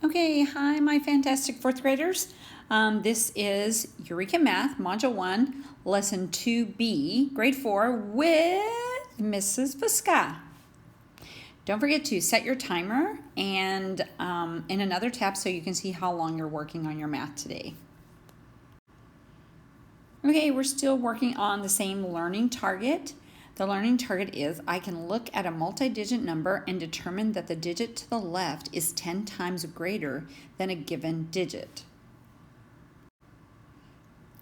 Okay, hi, my fantastic fourth graders. This is Eureka Math, Module 1, Lesson 2B, Grade 4, with Mrs. Visca. Don't forget to set your timer and in another tab so you can see how long you're working on your math today. Okay, we're still working on the same learning target. The learning target is I can look at a multi-digit number and determine that the digit to the left is 10 times greater than a given digit.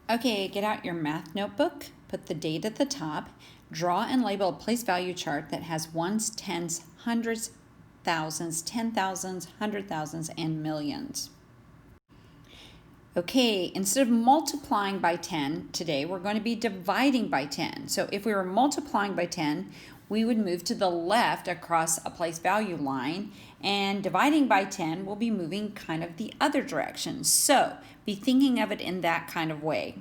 Okay, get out your math notebook, put the date at the top, draw and label a place value chart that has ones, tens, hundreds, thousands, 10,000s, 100,000s, and millions. Okay, instead of multiplying by 10 today, we're going to be dividing by 10. So if we were multiplying by 10, we would move to the left across a place value line, and dividing by 10 will be moving kind of the other direction. So be thinking of it in that kind of way.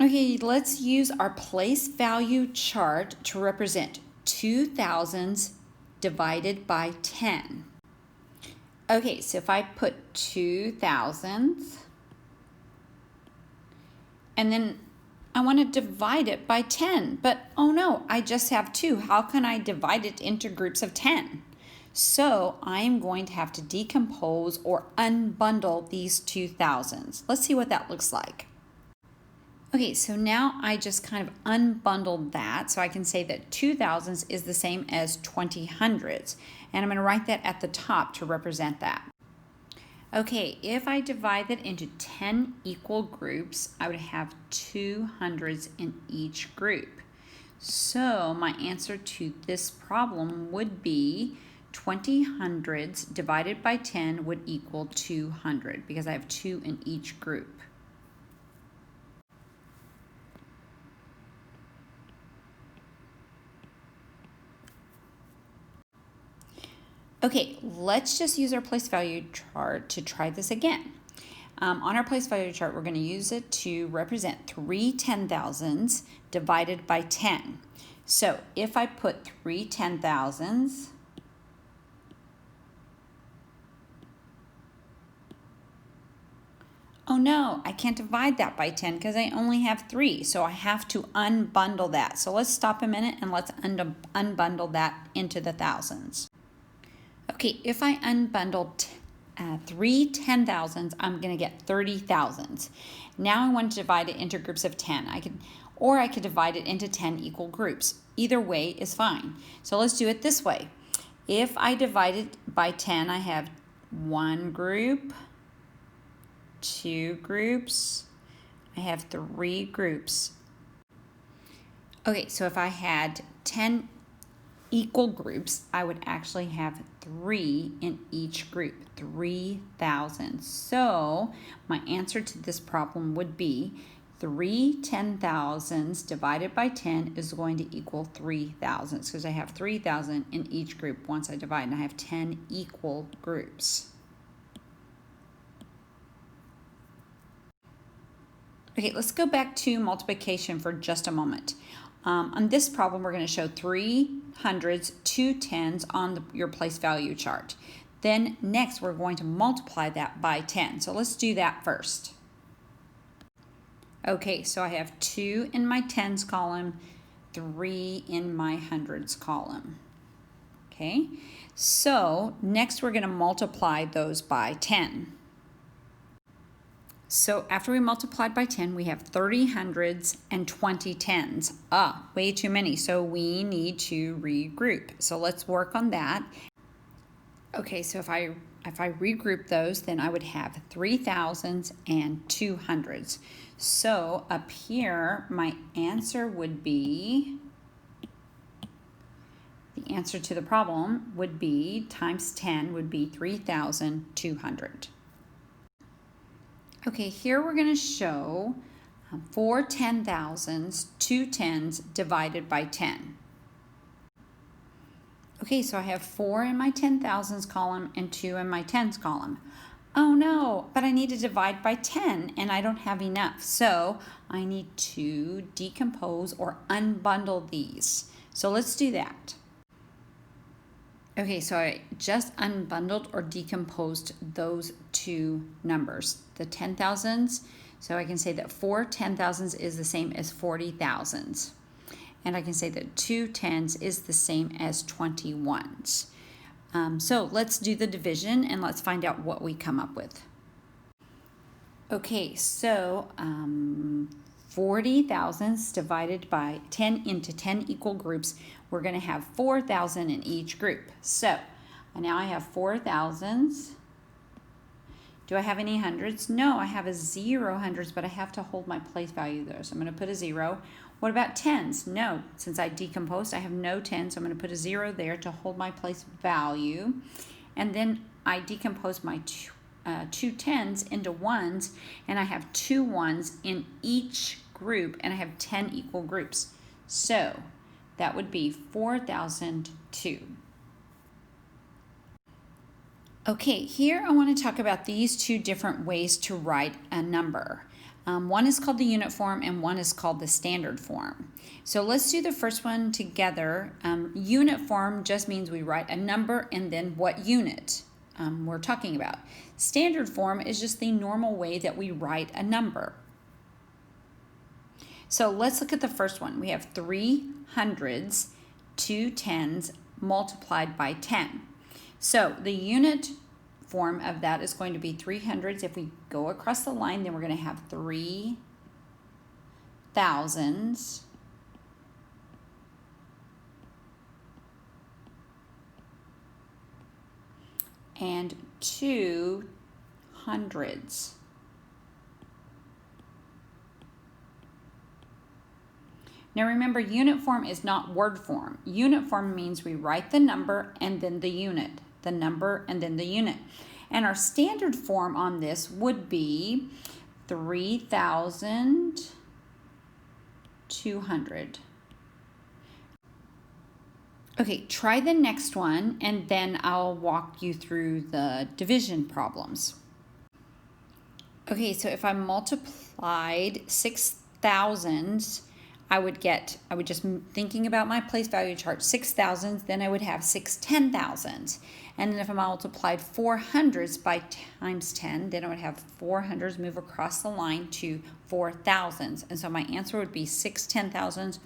Okay, let's use our place value chart to represent 2,000s divided by 10. Okay, so if I put 2,000s, and then I want to divide it by 10, but oh no, I just have 2. How can I divide it into groups of 10? So I'm going to have to decompose or unbundle these 2,000s. Let's see what that looks like. Okay, so now I just kind of unbundled that, so I can say that 2,000s is the same as 20 hundreds, and I'm going to write that at the top to represent that. Okay, if I divide that into 10 equal groups, I would have 200s in each group. So my answer to this problem would be 20 hundreds divided by 10 would equal 200 because I have 2 in each group. Okay, let's just use our place value chart to try this again. On our place value chart, we're going to use it to represent 3 10,000s divided by 10. So if I put 3 10,000s, oh no, I can't divide that by 10 because I only have 3, so I have to unbundle that. So let's stop a minute and let's unbundle that into the thousands. Okay, if I unbundle 3 10,000s, I'm going to get 30,000s. Now I want to divide it into groups of 10. I could divide it into 10 equal groups. Either way is fine. So let's do it this way. If I divide it by 10, I have 1 group, 2 groups, I have 3 groups. Okay, so if I had 10 equal groups, I would actually have 3 in each group, 3,000. So my answer to this problem would be 3 10,000s divided by 10 is going to equal 3,000 because I have 3,000 in each group once I divide, and I have 10 equal groups. Okay, let's go back to multiplication for just a moment. On this problem, we're going to show 3 hundreds, 2 tens on your place value chart. Then next, we're going to multiply that by 10. So let's do that first. Okay, so I have 2 in my tens column, 3 in my hundreds column. Okay, so next we're going to multiply those by 10. So after we multiplied by 10, we have 30 hundreds and 20 tens. Way too many, so we need to regroup. So let's work on that. Okay, so if I regroup those, then I would have 3,000s and 200s. So up here, my answer would be, the answer to the problem would be times 10 would be 3,200. Okay, here we're going to show 4 10,000s, 2 tens divided by 10. Okay, so I have 4 in my 10,000s column and 2 in my tens column. Oh no, but I need to divide by 10 and I don't have enough. So I need to decompose or unbundle these. So let's do that. Okay, so I just unbundled or decomposed those two numbers, the 10,000s. So I can say that 4 10,000s is the same as 40,000s. And I can say that 2 10s is the same as 21s. So let's do the division and let's find out what we come up with. Okay, so 40,000s divided by 10 into 10 equal groups, we're going to have 4,000 in each group. So now I have 4,000s. Do I have any hundreds? No, I have a 0 hundreds, but I have to hold my place value there. So I'm going to put a 0. What about tens? No, since I decomposed, I have no tens, so I'm going to put a 0 there to hold my place value. And then I decompose my two tens into ones, and I have 2 ones in each group, and I have 10 equal groups. So that would be 4,002. Okay, here I want to talk about these two different ways to write a number. One is called the unit form and one is called the standard form. So let's do the first one together. Unit form just means we write a number and then what unit we're talking about. Standard form is just the normal way that we write a number. So let's look at the first one. We have 3 hundreds, 2 tens multiplied by 10. So the unit form of that is going to be 3 hundreds. If we go across the line, then we're going to have 3 thousands. And 2 hundreds. Now remember, unit form is not word form. Unit form means we write the number and then the unit. The number and then the unit. And our standard form on this would be 3,200. Okay, try the next one and then I'll walk you through the division problems. Okay, so if I multiplied 6,000s, I would just thinking about my place value chart, 6,000s, then I would have 6 10,000s. And then if I multiplied 400s by times 10, then I would have 400s move across the line to 4,000s. And so my answer would be 6 10,000s,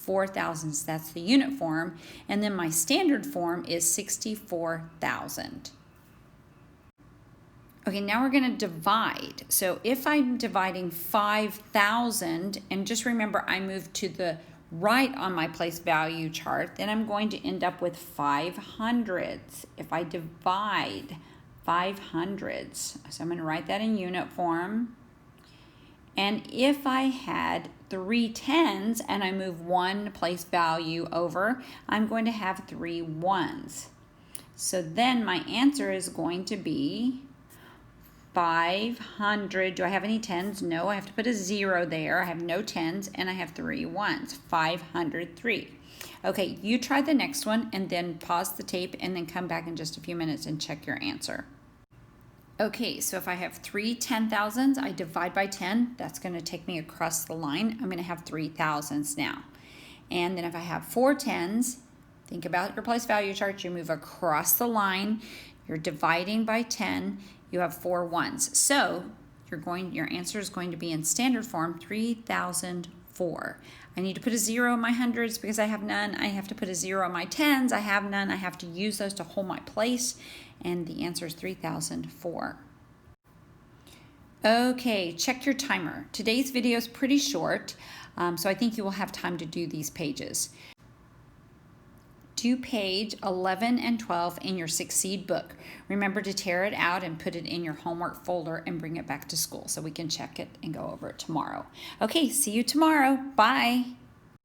4,000s. That's the unit form. And then my standard form is 64,000. Okay, now we're going to divide. So if I'm dividing 5,000, and just remember I moved to the right on my place value chart, then I'm going to end up with 500s. If I divide 500s, so I'm going to write that in unit form. And if I had 3 tens and I move one place value over, I'm going to have 3 ones. So then my answer is going to be 500. Do I have any tens? No, I have to put a 0 there. I have no tens and I have 3 ones. 503. Okay, you try the next one and then pause the tape and then come back in just a few minutes and check your answer. Okay, so if I have 3 10,000s, I divide by 10. That's going to take me across the line. I'm going to have 3,000s now. And then if I have 4 10s, think about your place value chart. You move across the line. You're dividing by 10. You have 4 ones. So your answer is going to be in standard form, 3,004. I need to put a 0 in my hundreds because I have none. I have to put a 0 in my tens. I have none. I have to use those to hold my place. And the answer is 3,004. Okay, check your timer. Today's video is pretty short, so I think you will have time to do these pages. Do page 11 and 12 in your Succeed book. Remember to tear it out and put it in your homework folder and bring it back to school so we can check it and go over it tomorrow. Okay, see you tomorrow. Bye.